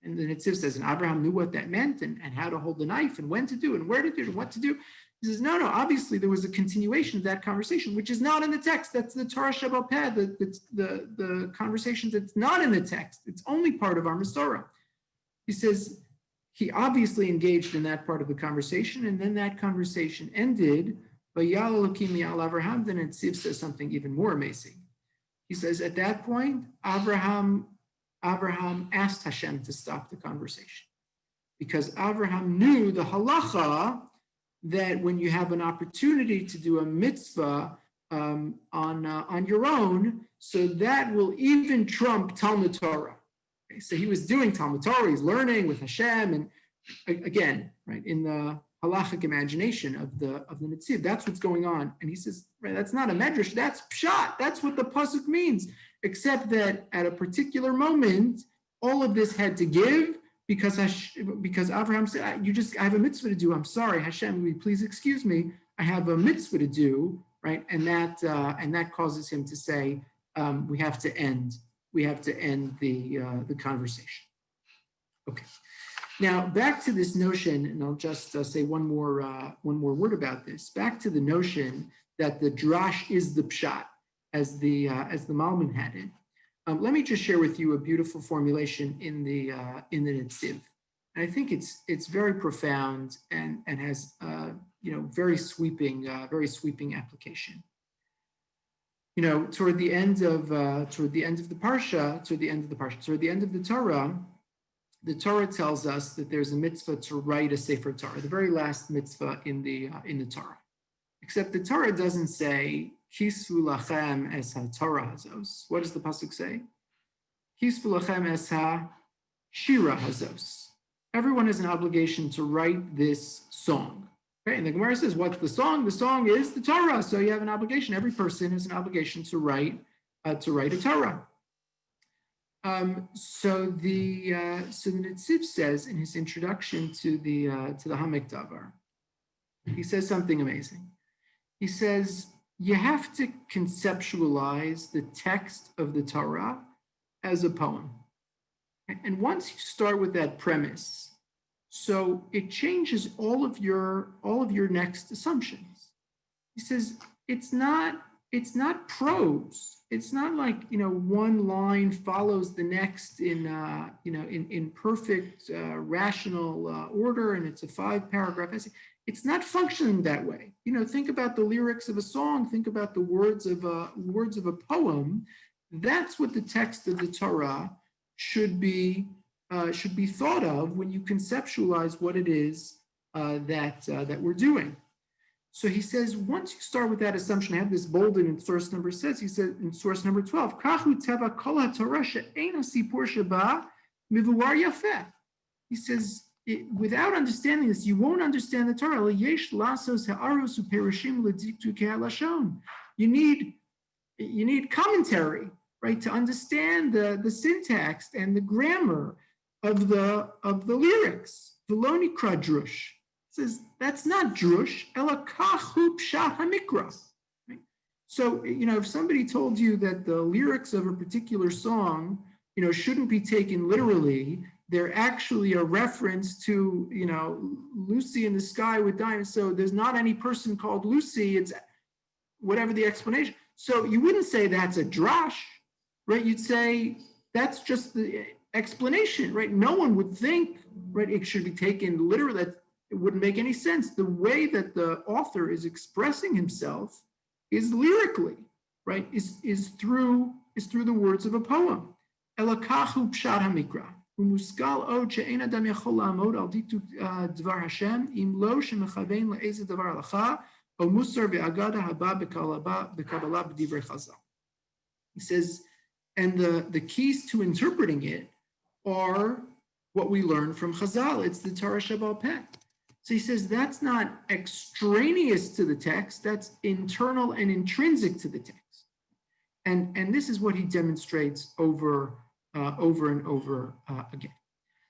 And the Netziv says, and Abraham knew what that meant and how to hold the knife and when to do and where to do and what to do. He says, no, obviously there was a continuation of that conversation, which is not in the text. That's the Torah Shebal Peh, the conversation that's not in the text. It's only part of our Masorah. He says, he obviously engaged in that part of the conversation, and then that conversation ended. Vayal Elokimi al Avraham. Then Netziv says something even more amazing. He says, at that point, Avraham asked Hashem to stop the conversation because Avraham knew the halacha that when you have an opportunity to do a mitzvah on your own, so that will even trump Talmud Torah. Okay, so he was doing Talmud Torah, he's learning with Hashem, and again, right, in the halachic imagination of the Netziv, that's what's going on. And he says, right, that's not a medrash, that's pshat, that's what the pasuk means. Except that at a particular moment, all of this had to give because Avraham said, I have a mitzvah to do. I'm sorry, Hashem, will you please excuse me? I have a mitzvah to do, right? And that causes him to say, we have to end the conversation. Okay. Now back to this notion, and I'll just say one more word about this. Back to the notion that the drash is the pshat, as the Malbim had it. Let me just share with you a beautiful formulation in the Netziv. And I think it's very profound and has very sweeping application. Toward the end of the Torah, the Torah tells us that there's a mitzvah to write a Sefer Torah, the very last mitzvah in the Torah. Except the Torah doesn't say, Kisvu lachem es ha-Torah hazos. What does the pasuk say? Kisvu lachem es ha-Shira hazos. Everyone has an obligation to write this song. Okay? And the Gemara says, what's the song? The song is the Torah. So you have an obligation. Every person has an obligation to write a Torah. So the Netziv says in his introduction to the Hamek Davar, he says something amazing. He says you have to conceptualize the text of the Torah as a poem, and once you start with that premise, so it changes all of your next assumptions. He says it's not prose. It's not like, one line follows the next in perfect rational order, and it's a 5-paragraph essay. It's not functioning that way. Think about the lyrics of a song. Think about the words of a poem. That's what the text of the Torah should be thought of when you conceptualize what it is that we're doing. So he says, once you start with that assumption, I have this bolded in source number 6, he said in source number 12, he says, without understanding this, you won't understand the Torah. You need commentary, right, to understand the syntax and the grammar of the lyrics. Veloni kradrush. Says that's not drush, ela kachu pshat hamikra. So, if somebody told you that the lyrics of a particular song, shouldn't be taken literally, they're actually a reference to, Lucy in the sky with diamonds. So there's not any person called Lucy. It's whatever the explanation. So you wouldn't say that's a drash, right? You'd say that's just the explanation, right? No one would think, right, it should be taken literally. It wouldn't make any sense. The way that the author is expressing himself is lyrically, right? Is through the words of a poem. Elakachu pshat hamikra. Umuskal od she'en adam yachol la'amod al ditu dvar Hashem im lo shemechavein le'eze davar halacha o musar ve'agada haba b'kabbalah b'divrei Chazal. He says, and the keys to interpreting it are what we learn from Chazal. It's the Torah Sheba'al Peh. So he says that's not extraneous to the text, that's internal and intrinsic to the text. And this is what he demonstrates over and over again.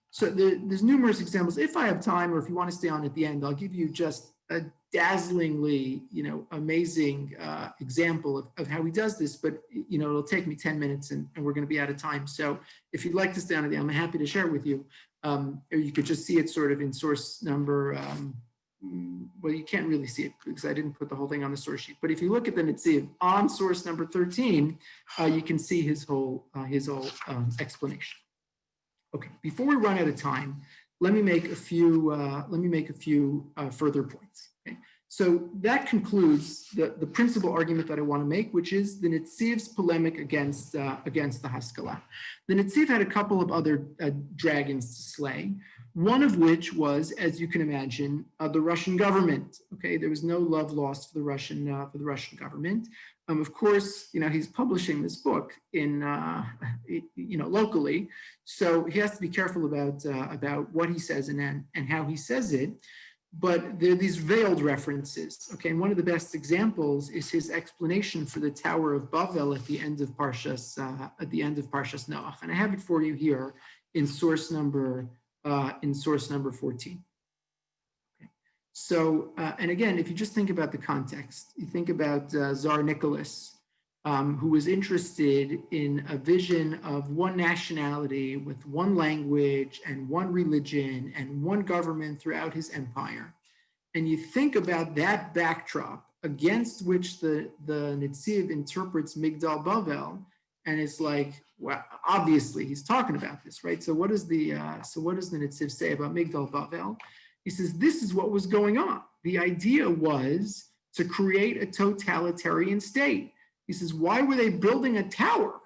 So there's numerous examples. If I have time, or if you want to stay on at the end, I'll give you just a dazzlingly, amazing example of how he does this, but, it'll take me 10 minutes and we're going to be out of time. So if you'd like to stay on at the end, I'm happy to share it with you. Or you could just see it sort of in source number, well, you can't really see it because I didn't put the whole thing on the source sheet. But if you look at the Netziv on source number 13, you can see his whole explanation. Okay, before we run out of time, let me make a few further points. Okay? So that concludes the principal argument that I want to make, which is the Netziv's polemic against the Haskalah. The Netziv had a couple of other dragons to slay, one of which was, as you can imagine, the Russian government. Okay, there was no love lost for the Russian government. Of course, he's publishing this book in locally, so he has to be careful about what he says and how he says it. But there are these veiled references. Okay, and one of the best examples is his explanation for the Tower of Babel at the end of Parshas Noach, and I have it for you here in source number 14. Okay. So, and again, if you just think about the context, you think about Tsar Nicholas, who was interested in a vision of one nationality with one language and one religion and one government throughout his empire. And you think about that backdrop against which the Netziv interprets Migdal Bavel, and it's like, well, obviously he's talking about this, right? So what does the Netziv say about Migdal Bavel? He says, this is what was going on. The idea was to create a totalitarian state. He says, why were they building a tower?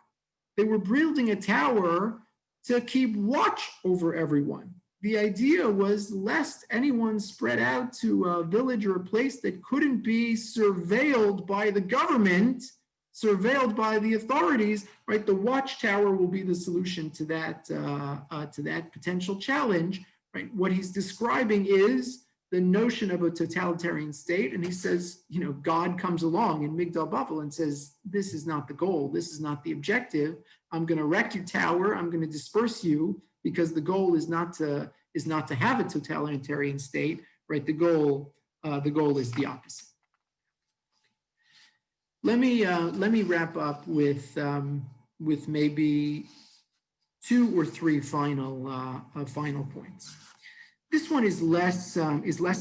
They were building a tower to keep watch over everyone. The idea was lest anyone spread out to a village or a place that couldn't be surveilled by the government, surveilled by the authorities, right? The watchtower will be the solution to that potential challenge, right? What he's describing is the notion of a totalitarian state, and he says, God comes along in Migdal Bavel and says, this is not the goal, this is not the objective. I'm going to wreck your tower, I'm going to disperse you, because the goal is not to have a totalitarian state, right? The goal is the opposite. Let me wrap up with maybe 2 or 3 final points. This one is less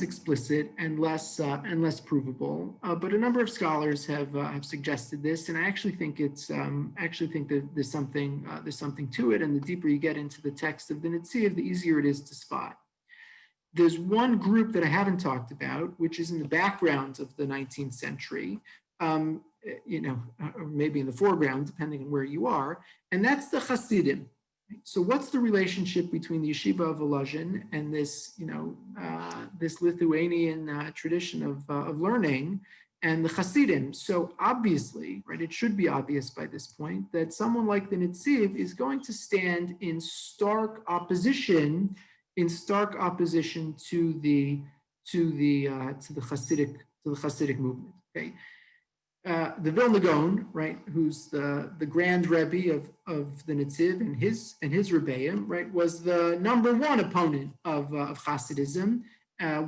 explicit and less provable, but a number of scholars have suggested this, and I actually think that there's something to it. And the deeper you get into the text of the Netziv, the easier it is to spot. There's one group that I haven't talked about, which is in the background of the 19th century, or maybe in the foreground, depending on where you are, and that's the Hasidim. So what's the relationship between the yeshiva of Volozhin and this, this Lithuanian tradition of learning and the Hasidim? So obviously, right, it should be obvious by this point that someone like the Netziv is going to stand in stark opposition to the Hasidic movement. Okay. The Vilna Gaon, right, who's the grand Rabbi of the Netziv and his Rebbeim, right, was the #1 opponent of Hasidism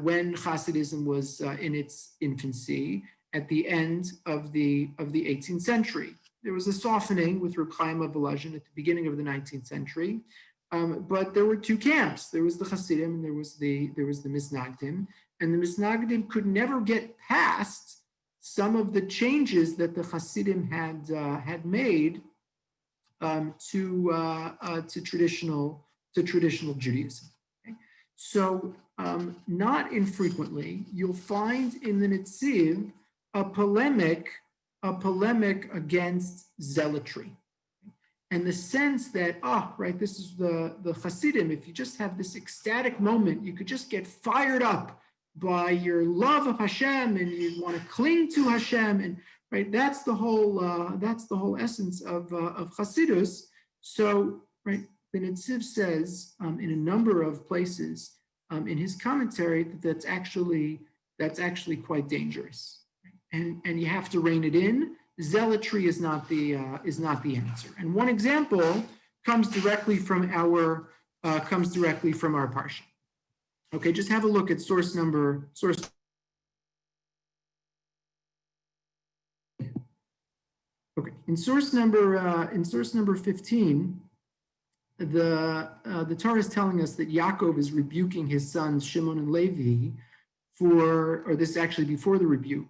when Hasidism was in its infancy at the end of the 18th century. There was a softening with Reb Chaim of Volozhin at the beginning of the 19th century, but there were 2 camps. There was the Hasidim and there was the Misnagdim, and the Misnagdim could never get past some of the changes that the Hasidim had made to traditional Judaism. Okay? So not infrequently, you'll find in the Netziv a polemic against zealotry, and the sense that right, this is the Hasidim. If you just have this ecstatic moment, you could just get fired up by your love of Hashem, and you want to cling to Hashem, and right, that's the whole essence of Hasidus. So right, the Netziv says in a number of places in his commentary that that's actually quite dangerous, and you have to rein it in. Zealotry is not the answer. And one example comes directly from our parsha. Okay, just have a look at source number. Okay, in source number 15, the Torah is telling us that Yaakov is rebuking his sons Shimon and Levi or this is actually before the rebuke.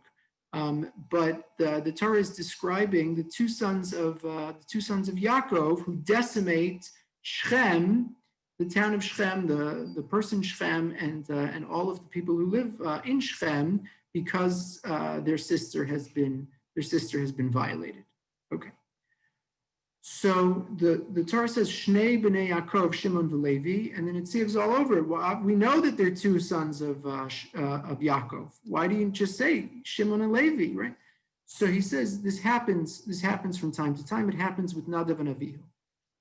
But the Torah is describing the two sons of Yaakov who decimate Shechem, the town of Shechem, the person Shechem, and all of the people who live in Shechem, because their sister has been violated. Okay. So the Torah says Shnei b'nei Yaakov, Shimon v'Levi, and then it says all over it. Well, we know that they're two sons of Yaakov. Why do you just say Shimon and Levi, right? So he says this happens from time to time. It happens with Nadav and Avihu.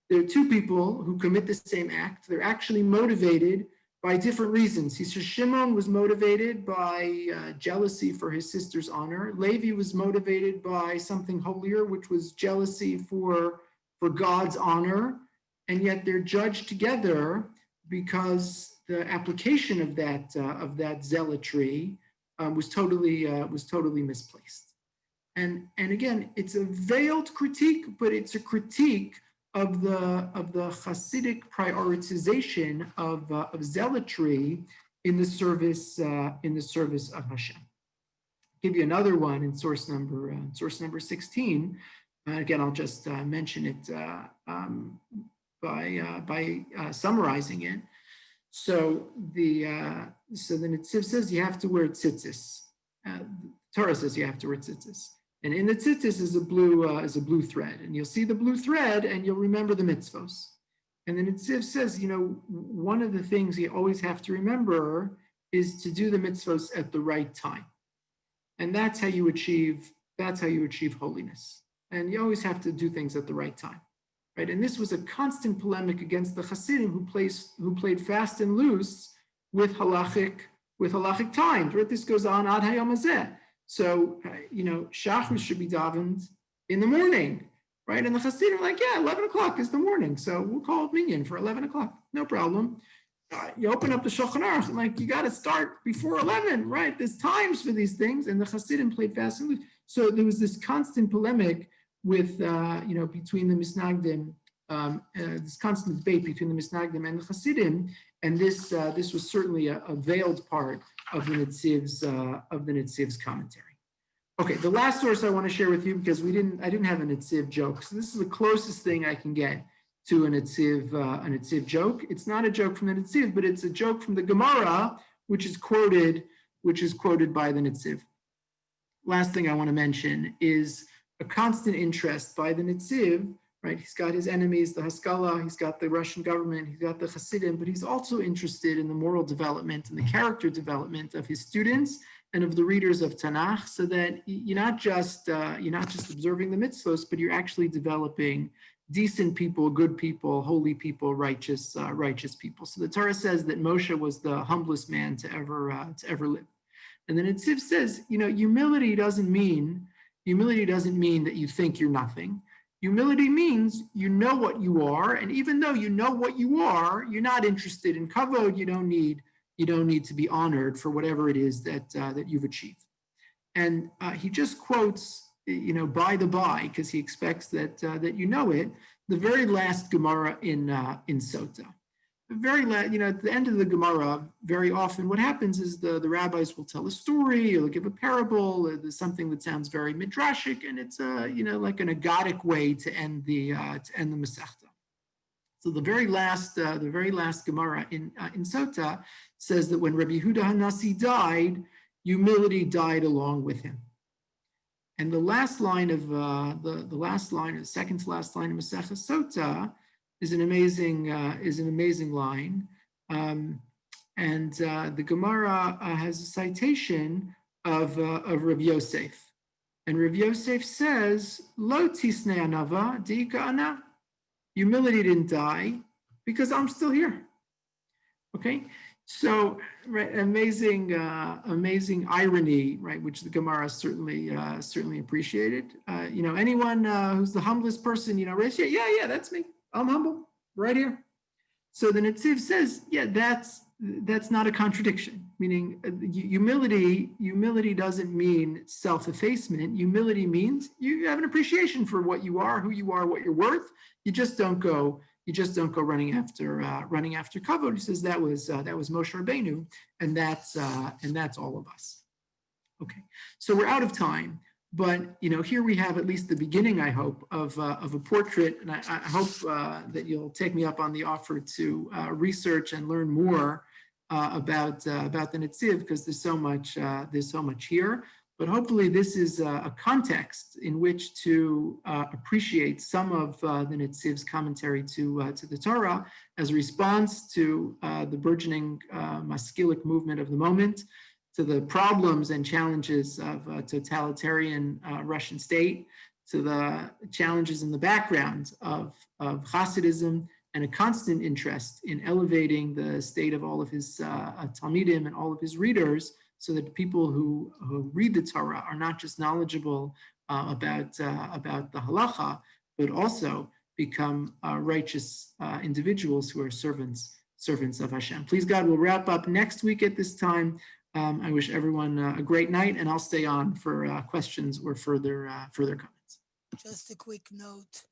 There are two people who commit the same act. They're actually motivated by different reasons. He says Shimon was motivated by jealousy for his sister's honor. Levi was motivated by something holier, which was jealousy for God's honor, and yet they're judged together because the application of that zealotry was totally misplaced. And again, it's a veiled critique, but it's a critique of the Hasidic prioritization of zealotry in the service of Hashem. I'll give you another one in source number 16. Again, I'll just mention it by summarizing it. So the Netziv says you have to wear tzitzis. Torah says you have to wear tzitzis, and in the tzitzis is a blue thread, and you'll see the blue thread, and you'll remember the mitzvos. And the Netziv says, one of the things you always have to remember is to do the mitzvos at the right time. And that's how you achieve holiness. And you always have to do things at the right time. Right? And this was a constant polemic against the Hasidim who played fast and loose with halachic times. Right? This goes on ad hayom hazeh. So, Shachris should be davened in the morning, right? And the Hasidim are like, 11 o'clock is the morning. So we'll call minyan for 11 o'clock. No problem. You open up the Shulchan Aruch, and like, you got to start before 11, right? There's times for these things. And the Hasidim played fast and loose. So there was this constant polemic with, between the Misnagdim, this constant debate between the Misnagdim and the Hasidim. And this was certainly a veiled part of the Netziv's commentary. Okay, the last source I want to share with you, because I didn't have a Netziv joke. So this is the closest thing I can get to a Netziv joke. It's not a joke from the Netziv, but it's a joke from the Gemara, which is quoted by the Netziv. Last thing I want to mention is a constant interest by the Netziv, right? He's got his enemies, the Haskalah, he's got the Russian government, he's got the Hasidim, but he's also interested in the moral development and the character development of his students and of the readers of Tanakh, so that you're not just observing the mitzvos, but you're actually developing decent people, good people, holy people, righteous people. So the Torah says that Moshe was the humblest man to ever live. And then Netziv says, humility doesn't mean that you think you're nothing. Humility means you know what you are, and even though you know what you are, you're not interested in kavod. You don't need to be honored for whatever it is that you've achieved. And he just quotes, by the by, because he expects that you know it, the very last Gemara in Sota. The very last, at the end of the Gemara, very often what happens is the rabbis will tell a story, or they'll give a parable, or there's something that sounds very midrashic, and it's like an agadic way to end the Masechta. So the very last Gemara in Sota says that when Rabbi Yehuda Hanasi died, humility died along with him. And the last line of the second to last line of Masechta Sota is an amazing line, and the Gemara has a citation of Rabbi Yosef, and Rabbi Yosef says, "Lo tisnei anava diika ana." Humility didn't die because I'm still here. Okay, so right, amazing irony, right? Which the Gemara certainly appreciated. Anyone who's the humblest person, raise, yeah, that's me. I'm humble, right here. So the Netziv says, that's not a contradiction. Meaning, humility doesn't mean self-effacement. Humility means you have an appreciation for what you are, who you are, what you're worth. You just don't go running after kavod. He says that was Moshe Rabbeinu, and that's all of us. Okay, so we're out of time. But here we have at least the beginning, I hope, of a portrait, and I hope that you'll take me up on the offer to research and learn more about the Netziv, because there's so much here. But hopefully, this is a context in which to appreciate some of the Netziv's commentary to the Torah as a response to the burgeoning maskilic movement of the moment, to the problems and challenges of a totalitarian Russian state, to the challenges in the background of Hasidism, and a constant interest in elevating the state of all of his Talmidim and all of his readers, so that people who read the Torah are not just knowledgeable about the halacha, but also become righteous individuals who are servants of Hashem. Please God, we'll wrap up next week at this time. I wish everyone a great night, and I'll stay on for questions or further comments. Just a quick note.